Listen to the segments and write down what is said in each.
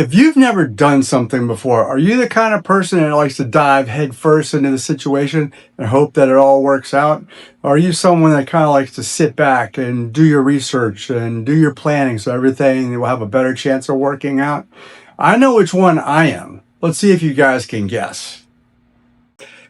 If you've never done something before, are you the kind of person that likes to dive headfirst into the situation and hope that it all works out? Or are you someone that kind of likes to sit back and do your research and do your planning so everything will have a better chance of working out? I know which one I am. Let's see if you guys can guess.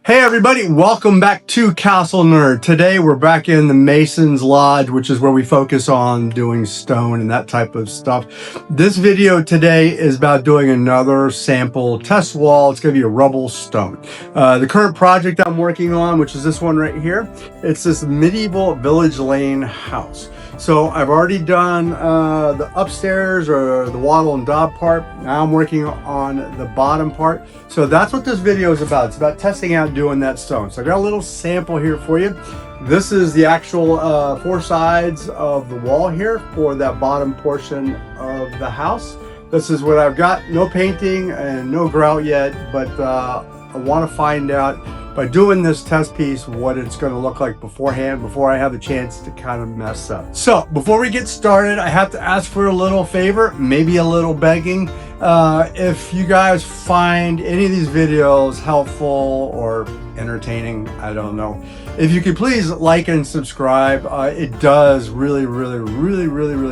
Hey everybody, welcome back to Castle Nerd. Today we're back in the Mason's Lodge, which is where we focus on doing stone and that type of stuff. This video today is about doing another sample test wall. It's going to be a Rubble stone. The current project I'm working on, which is this one right here, it's this medieval village lane house. So I've already done the upstairs or the wattle and daub part. Now I'm working on the bottom part. So that's what this video is about. It's about testing out doing that stone. So I got a little sample here for you. This is the actual four sides of the wall here for that bottom portion of the house. This is what I've got. No painting and no grout yet, but I want to find out by doing this test piece what it's going to look like beforehand, before I have the chance to kind of mess up. So before we get started, I have to ask for a little favor, maybe a little begging. If you guys find any of these videos helpful or entertaining, I don't know, if you could please like and subscribe. It does really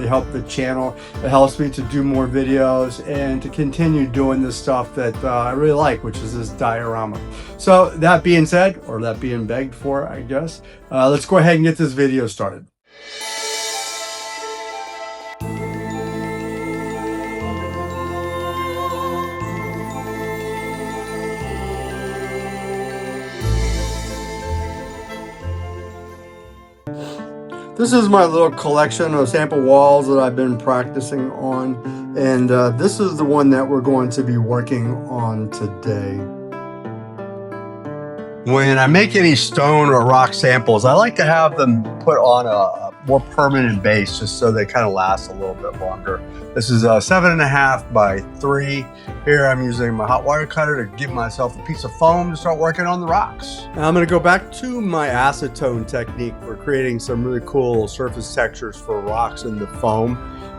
help the channel. It helps me to do more videos and to continue doing this stuff that I really like, which is this diorama. So that being said, or that being begged for, I guess, let's go ahead and get this video started. This is my little collection of sample walls that I've been practicing on, and this is the one that we're going to be working on today. When I make any stone or rock samples, I like to have them put on a more permanent base just so they kind of last a little bit longer. This is 7.5 by 3. Here I'm using my hot wire cutter to give myself a piece of foam to start working on the rocks. Now I'm going to go back to my acetone technique for creating some really cool surface textures for rocks in the foam.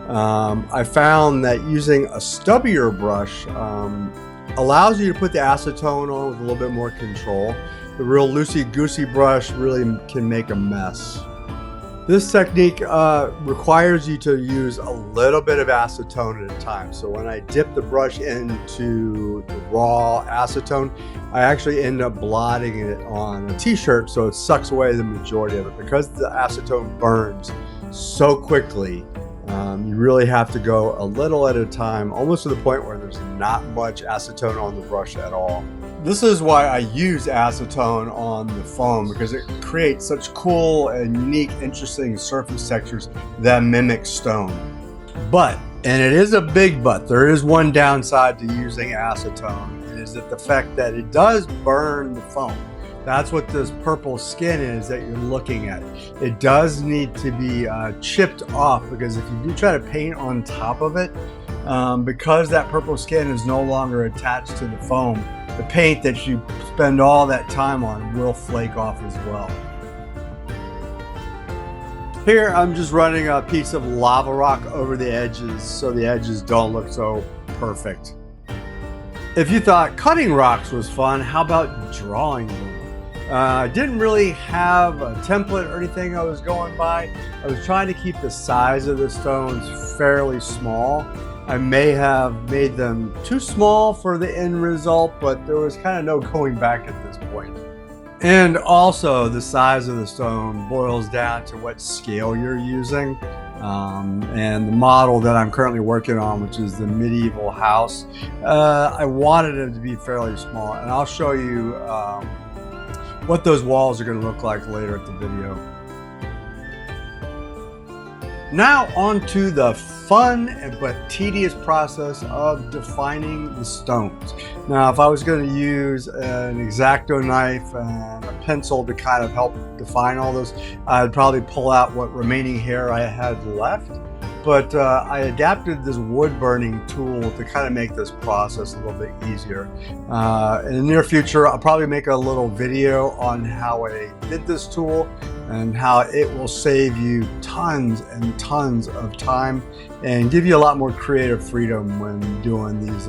I found that using a stubbier brush allows you to put the acetone on with a little bit more control. The real loosey-goosey brush really can make a mess. This technique requires you to use a little bit of acetone at a time. So when I dip the brush into the raw acetone, I actually end up blotting it on a t-shirt so it sucks away the majority of it. Because the acetone burns so quickly, you really have to go a little at a time, almost to the point where there's not much acetone on the brush at all. This is why I use acetone on the foam, because it creates such cool and unique, interesting surface textures that mimic stone. But, and it is a big but, there is one downside to using acetone. It is that the fact that it does burn the foam. That's what this purple skin is that you're looking at. It does need to be chipped off, because if you do try to paint on top of it, because that purple skin is no longer attached to the foam, the paint that you spend all that time on will flake off as well. Here I'm just running a piece of lava rock over the edges so the edges don't look so perfect. If you thought cutting rocks was fun, how about drawing them? I didn't really have a template or anything I was going by. I was trying to keep the size of the stones fairly small. I may have made them too small for the end result, but there was kind of no going back at this point. And also the size of the stone boils down to what scale you're using. And the model that I'm currently working on, which is the medieval house, I wanted it to be fairly small, and I'll show you what those walls are going to look like later at the video. Now on to the fun but tedious process of defining the stones. Now if I was going to use an X-Acto knife and a pencil to kind of help define all those, I'd probably pull out what remaining hair I had left but I adapted this wood burning tool to kind of make this process a little bit easier. In the near future, I'll probably make a little video on how I did this tool and how it will save you tons and tons of time and give you a lot more creative freedom when doing these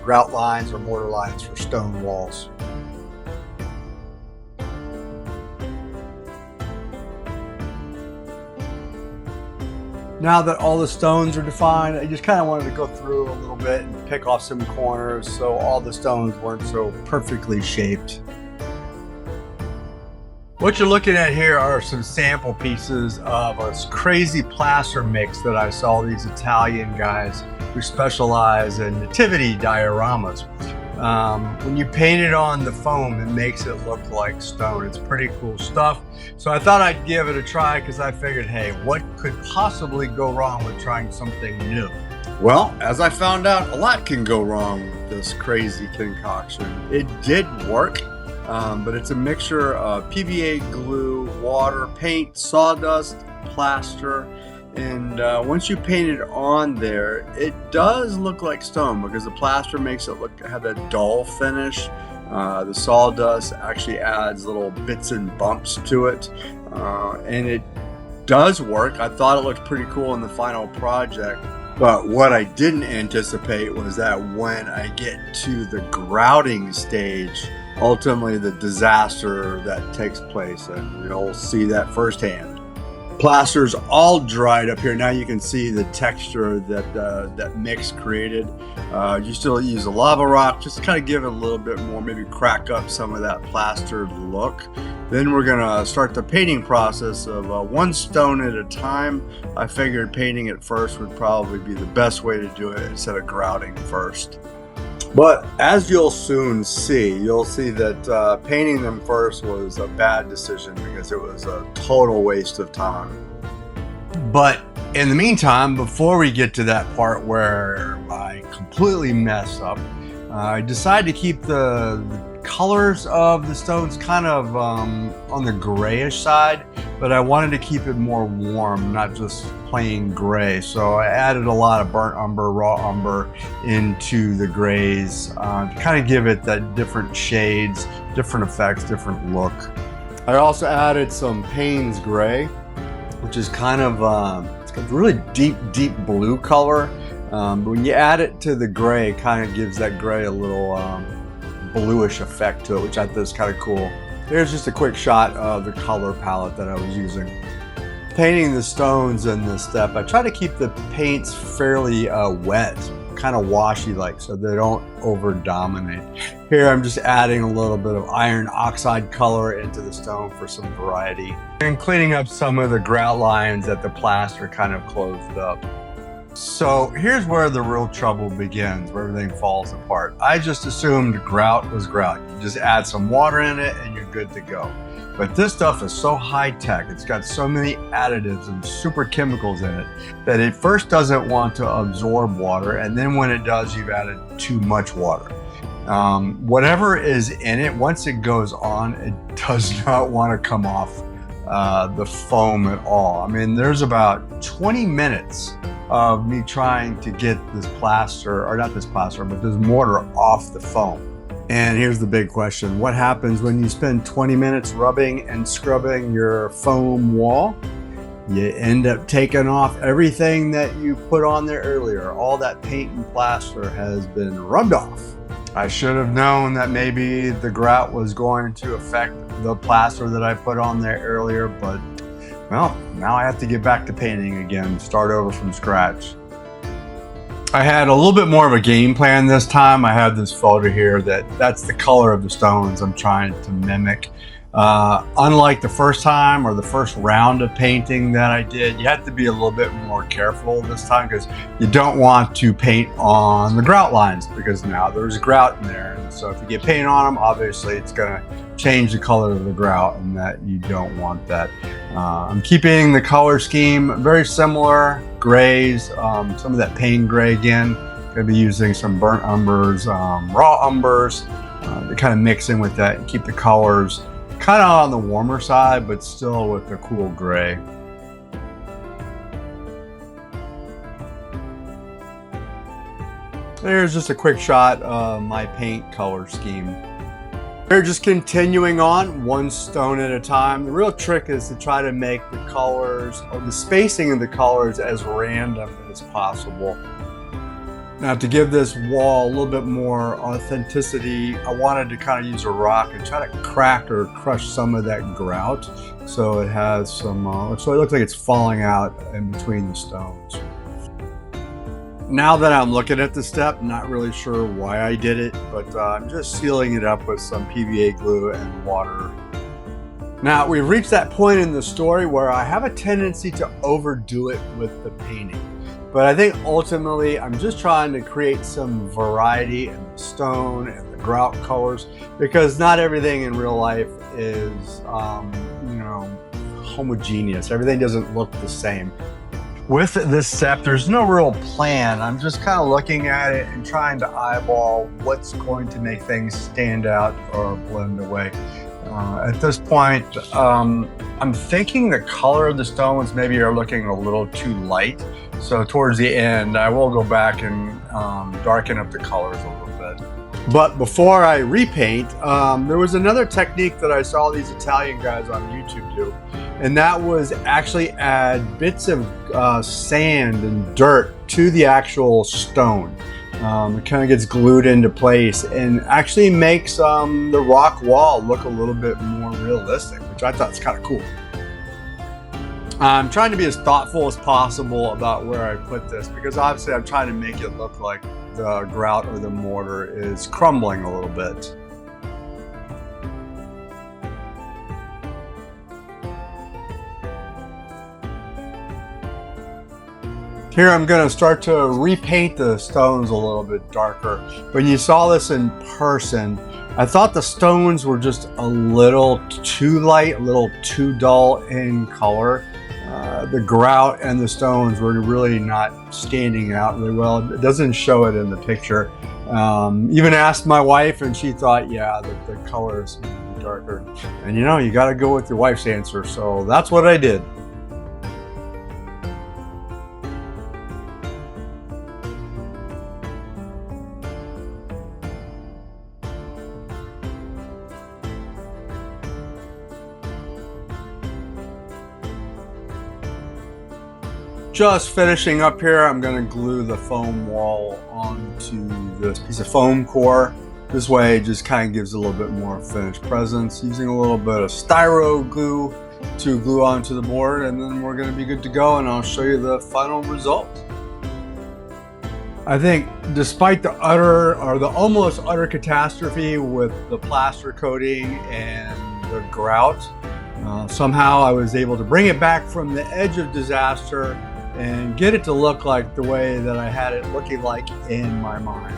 grout lines or mortar lines for stone walls. Now that all the stones are defined, I just kind of wanted to go through a little bit and pick off some corners so all the stones weren't so perfectly shaped. What you're looking at here are some sample pieces of a crazy plaster mix that I saw these Italian guys who specialize in nativity dioramas. When you paint it on the foam, it makes it look like stone. It's pretty cool stuff. So I thought I'd give it a try because I figured, hey, what could possibly go wrong with trying something new? Well, as I found out, a lot can go wrong with this crazy concoction. It did work, but it's a mixture of PVA glue, water, paint, sawdust, plaster, and once you paint it on there, it does look like stone because the plaster makes it have that dull finish. The sawdust actually adds little bits and bumps to it, and it does work. I thought it looked pretty cool in the final project, but what I didn't anticipate was that when I get to the grouting stage, ultimately the disaster that takes place, and you'll see that firsthand. Plaster's all dried up here. Now you can see the texture that that mix created. You still use a lava rock just to kind of give it a little bit more, maybe crack up some of that plastered look. Then we're gonna start the painting process of one stone at a time. I figured painting it first would probably be the best way to do it instead of grouting first. But as you'll soon see, you'll see that painting them first was a bad decision because it was a total waste of time. But in the meantime, before we get to that part where I completely mess up, I decided to keep the colors of the stones kind of on the grayish side, but I wanted to keep it more warm, not just plain gray. So I added a lot of burnt umber, raw umber into the grays to kind of give it that different shades, different effects, different look. I also added some Payne's gray, which is kind of it's got really deep blue color. But when you add it to the gray, it kind of gives that gray a little bluish effect to it, which I thought was kind of cool. Here's just a quick shot of the color palette that I was using. Painting the stones in this step, I try to keep the paints fairly wet, kind of washy like, so they don't over dominate. Here I'm just adding a little bit of iron oxide color into the stone for some variety and cleaning up some of the grout lines that the plaster kind of closed up. So here's where the real trouble begins, where everything falls apart. I just assumed grout was grout. You just add some water in it and you're good to go. But this stuff is so high tech, it's got so many additives and super chemicals in it that it first doesn't want to absorb water, and then when it does, you've added too much water. Whatever is in it, once it goes on, it does not want to come off the foam at all. I mean, there's about 20 minutes of me trying to get this plaster, or not this plaster, but this mortar off the foam. And here's the big question. What happens when you spend 20 minutes rubbing and scrubbing your foam wall? You end up taking off everything that you put on there earlier. All that paint and plaster has been rubbed off. I should have known that maybe the grout was going to affect the plaster that I put on there earlier, but well, now I have to get back to painting again, start over from scratch. I had a little bit more of a game plan this time. I have this photo here that's the color of the stones I'm trying to mimic. Unlike the first time or the first round of painting that I did, you have to be a little bit more careful this time because you don't want to paint on the grout lines because now there's grout in there. And so if you get paint on them, obviously it's gonna change the color of the grout, and that you don't want that. I'm keeping the color scheme very similar, grays, some of that Payne gray again. Gonna be using some burnt umbers, raw umbers to kind of mix in with that and keep the colors kind of on the warmer side, but still with the cool gray. There's just a quick shot of my paint color scheme. We're just continuing on one stone at a time. The real trick is to try to make the colors or the spacing of the colors as random as possible. Now, to give this wall a little bit more authenticity, I wanted to kind of use a rock and try to crack or crush some of that grout so it has some, so it looks like it's falling out in between the stones. Now that I'm looking at the step, not really sure why I did it, but I'm just sealing it up with some PVA glue and water. Now, we've reached that point in the story where I have a tendency to overdo it with the painting. But I think ultimately I'm just trying to create some variety in the stone and the grout colors, because not everything in real life is, homogeneous. Everything doesn't look the same. With this step, there's no real plan. I'm just kind of looking at it and trying to eyeball what's going to make things stand out or blend away. At this point, I'm thinking the color of the stones maybe are looking a little too light. So towards the end, I will go back and darken up the colors a little bit. But before I repaint, there was another technique that I saw these Italian guys on YouTube do. And that was actually add bits of sand and dirt to the actual stone. It kind of gets glued into place and actually makes the rock wall look a little bit more realistic, which I thought was kind of cool. I'm trying to be as thoughtful as possible about where I put this, because obviously I'm trying to make it look like the grout or the mortar is crumbling a little bit. Here I'm going to start to repaint the stones a little bit darker. When you saw this in person, I thought the stones were just a little too light, a little too dull in color. The grout and the stones were really not standing out really well. It doesn't show it in the picture. Even asked my wife and she thought, yeah, the colors need to be darker. And you got to go with your wife's answer. So that's what I did. Just finishing up here, I'm going to glue the foam wall onto this piece of foam core. This way it just kind of gives a little bit more finished presence, using a little bit of styro glue to glue onto the board, and then we're going to be good to go, and I'll show you the final result. I think despite the almost utter catastrophe with the plaster coating and the grout, somehow I was able to bring it back from the edge of disaster and get it to look like the way that I had it looking like in my mind.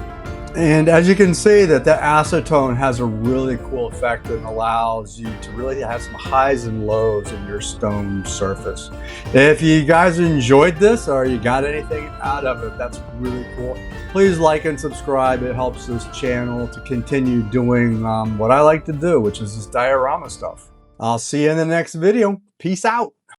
And as you can see, that the acetone has a really cool effect and allows you to really have some highs and lows in your stone surface. If you guys enjoyed this or you got anything out of it, that's really cool. Please like and subscribe. It helps this channel to continue doing what I like to do, which is this diorama stuff. I'll see you in the next video. Peace out.